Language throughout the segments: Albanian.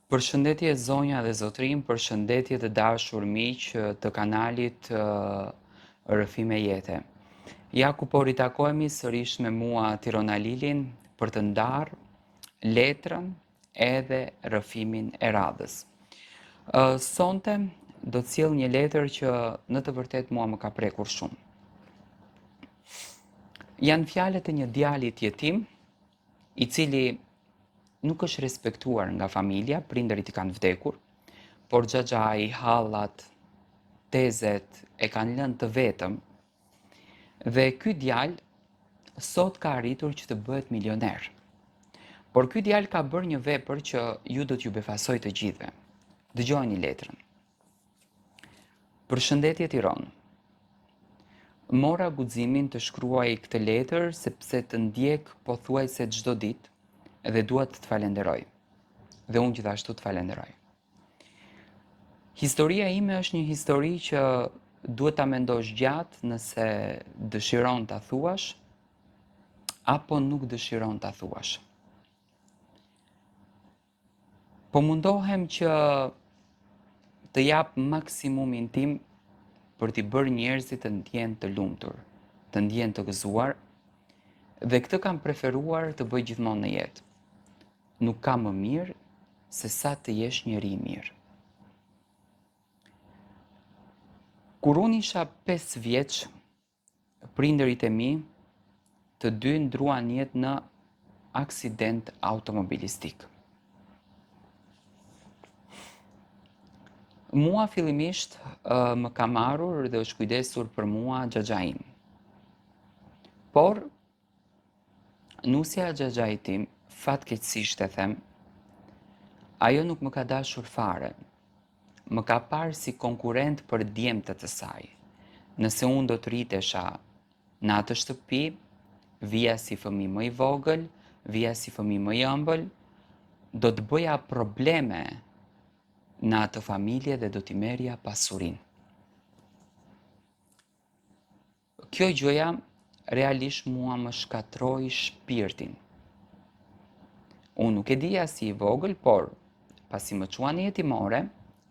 Përshëndetje zonja dhe zotrin, përshëndetje të dashur miq të kanalit Rrëfime Jete. Ja ku po ritakohemi sërish me mua Tirona Lilin për të ndarë letrën edhe rrëfimin e radhës. Sonte do të sjell një letër që në të vërtet mua më ka prekur shumë. Janë fjalët e një djalit jetim, i cili nuk është respektuar nga familja, prindërit i kanë vdekur, por xhaxhai, hallat, tezet e kanë lënë të vetëm. Dhe ky djalë sot ka arritur që të bëhet milioner. Por ky djalë ka bërë një vepër që ju do t'ju befasoj të gjithëve. Dëgjoni letrën. Përshëndetje Tiranë. Mora guximin të shkruaj këtë letër sepse të ndjek pothuajse çdo ditë dhe dua të të falenderoj. Dhe unë gjithashtu të falenderoj. Historia ime është një histori që duhet ta mendosh gjatë nëse dëshiron ta thuash apo nuk dëshiron ta thuash. Po mundohem që të jap maksimumin tim për t'i bërë njerëzit të ndjenë të lumtur, të ndjenë të gëzuar, dhe këtë kam preferuar të bëj gjithmonë në jetë. Nuk ka më mirë se sa të jesh njeri i mirë. Kur unë isha 5 vjeç, prindërit e mi të dy ndruan jetë në aksident automobilistik. Mua fillimisht më ka marrur dhe është kujdesur për mua xhaxhai im. Por nusja e xhaxhait tim, fatkeqësisht e them, ajo nuk më ka dashur fare. Më ka parë si konkurrent për djemtët e saj. Nëse unë do të rritesha në atë shtëpi, vija si fëmijë më i vogël, vija si fëmijë më i ëmbël, do të bëja probleme në atë familje dhe do t'i merrja pasurinë. Kjo gjëja realisht mua më shkatroi shpirtin. Unë nuk e dija si i vogël, por pasi më çuan në jetimore,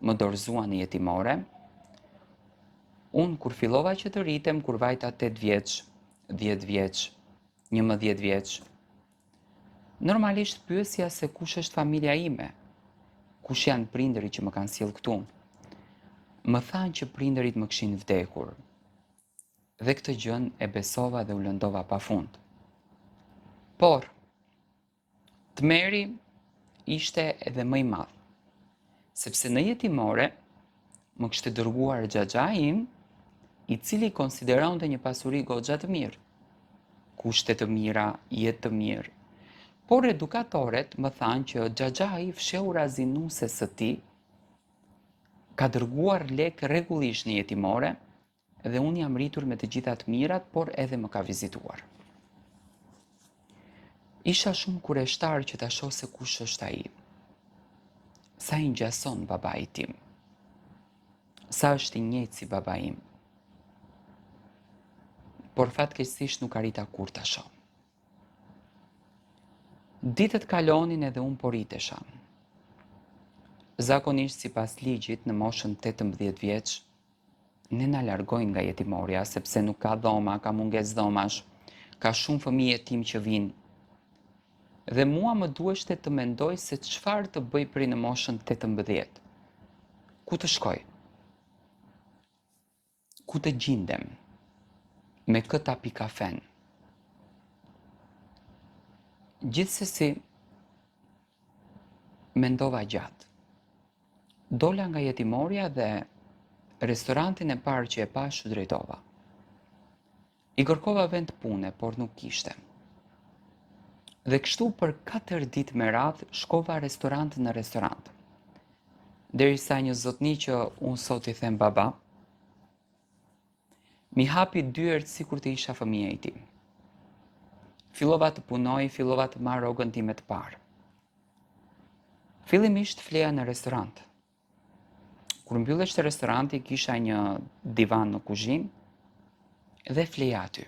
më dorëzuan në jetimore, unë kur fillova që të rritem, kur vajta 8 vjeç, 10 vjeç, 11 vjeç, normalisht pyesja se kush është familja ime, kush janë prindërit që më kanë sjellë këtu. Më thanë që prindërit më kishin vdekur. Dhe këtë gjën e besova dhe u lëndova pafund. Por tmeri ishte edhe më i madh, sepse në jetimore më kishte dërguar xhaxhai im, i cili konsideronte një pasuri goxha të mirë, kushte të mira, jetë të mirë. Por edukatorët më thanë që xhaxhai, fshehur azinuese së tij, ka dërguar lek rregullisht në jetimore dhe unë jam rritur me të gjitha të mirat, por edhe më ka vizituar. Isha shumë kureshtar që ta shoh se kush është ai. Sa i ngjason babai tim. Sa është i njëjtë si babai im. Por fatkeqësisht nuk arrita kur ta shoh. Ditët kalonin edhe unë po rritesha. Zakonisht sipas ligjit në moshën 18 vjeç, ne na largojnë nga jetimorja sepse nuk ka dhoma, ka mungesë dhomash, ka shumë fëmijë jetim që vinë. Dhe mua më duheshte të mendoj se çfarë të bëj prej në moshën 18. Ku të shkoj? Ku të gjindem? Me këtë api kafen? Gjithsesi, mendova gjatë. Dola nga jetimorja dhe restorantin e parë që e pash u drejtova. I kërkova vend pune, por nuk kishte. Dhe kështu për 4 ditë me radhë shkova restorant në restorant. Derisa një zotni që unë sot i them baba, mi hapi dyert sikur të isha fëmija i tij. Fillova të punoj, fillova të marr rrogën time të parë. Fillimisht fleja në restorant. Kur mbylleshte restoranti, kisha një divan në kuzhinë dhe fleja aty.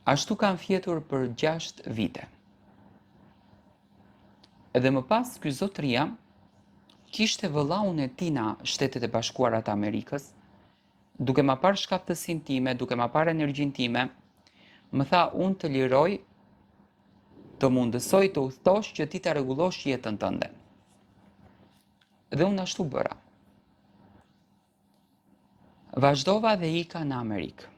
Ashtu kam fjetur për 6 vite. Edhe më pas ky zotëria kishte vëllaun e tij në Shtetet e Bashkuara të Amerikës, duke ma parë shkaftësinë time, duke ma parë energjinë time, më tha unë të liroj, të mundësoj të udhëtosh që ti ta rregullosh jetën tënde. Dhe unë ashtu bëra. Vazhdova dhe ika në Amerikë.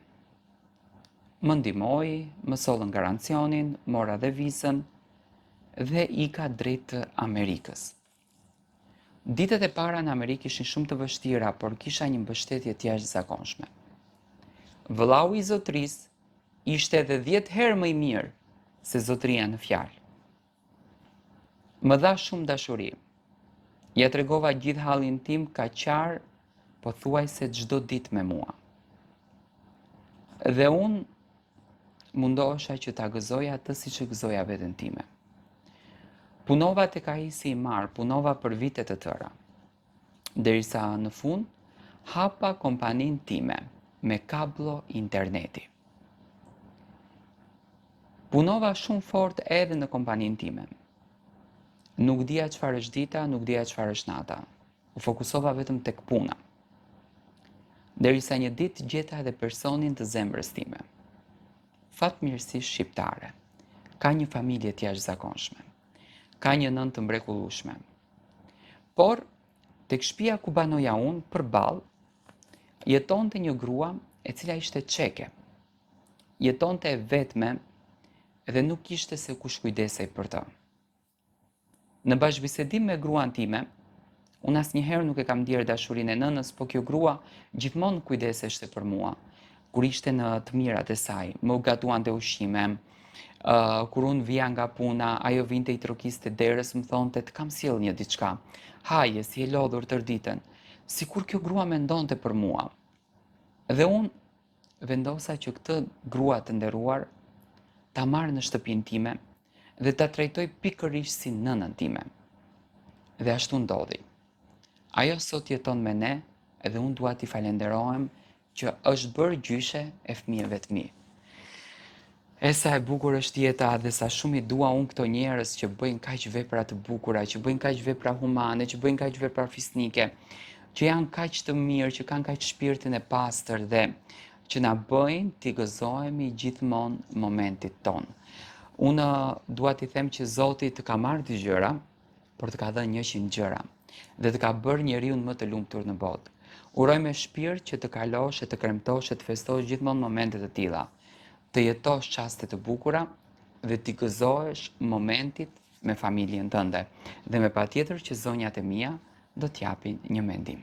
Më ndihmoi, më sollën garancionin, mora dhe vizën dhe ika drejt Amerikës. Ditët e para në Amerikë ishin shumë të vështira, por kisha një mbështetje të jashtëzakonshme. Vëllau i zotërisë ishte edhe 10 herë më i mirë se zotëria në fjalë. Më dha shumë dashuri. Ja tregova gjithë hallin tim ka qarë, pothuajse çdo ditë me mua. Dhe unë mundohesha që ta gëzoja atë siç e gëzoja veten time. Punova tek ai si i marr, punova për vite të tëra. Derisa në fund hapa kompaninë time me kablo interneti. Punova shumë fort edhe në kompaninë time. Nuk dija çfarë është dita, nuk dija çfarë është nata. U fokusova vetëm tek puna. Derisa një ditë gjeta edhe personin të zemrës time. Fatmirësisht shqiptare. Ka një familje të jashtëzakonshme. Ka një nënë të mrekullueshme. Por tek shtëpia ku banoja unë, përballë, jetonte një grua e cila ishte çeke. Jetonte e vetme dhe nuk kishte se kush kujdesej për të. Në bashkëbisedim me gruan time, unë asnjëherë nuk e kam ndier dashurinë e nënës, po kjo grua gjithmonë kujdeseshte për mua. Kur ishte në të mirat e saj, më gatuante ushqime, kur unë vija nga puna, ajo vinte i trokiste derës, më thonte të kam sjell një diçka. Haje, si e lodhur tër ditën. Sikur kjo grua mendonte për mua. Dhe unë vendosa që këtë grua të nderuar ta marr në shtëpinë time dhe ta trajtoj pikërisht si nënën time. Dhe ashtu ndodhi. Ajo sot jeton me ne edhe unë dua t'i falenderohem që është bërë gjyshe e fëmijëve të mi. E sa e bukur është jeta dhe sa shumë i dua unë këto njerëz që bëjnë kaq vepra të bukura, që bëjnë kaq vepra humane, që bëjnë kaq vepra fisnike, që janë kaq të mirë, që kanë kaq shpirtin e pastër dhe që na bëjnë t'i gëzohemi gjithmonë momentit tonë. Unë dua t'i them që Zoti të ka marrë të gjëra, por të ka dhënë 100 gjëra dhe të ka bërë njeriu më të lumtur në botë. Uroj me shpirt që të kalosh e të kremtosh e të festosh gjithmonë momente të tilla, të jetosh çaste të bukura dhe t'i gëzohesh momentit me familjen tënde dhe me patjetër që zonjat e mia do t'japin një mendim.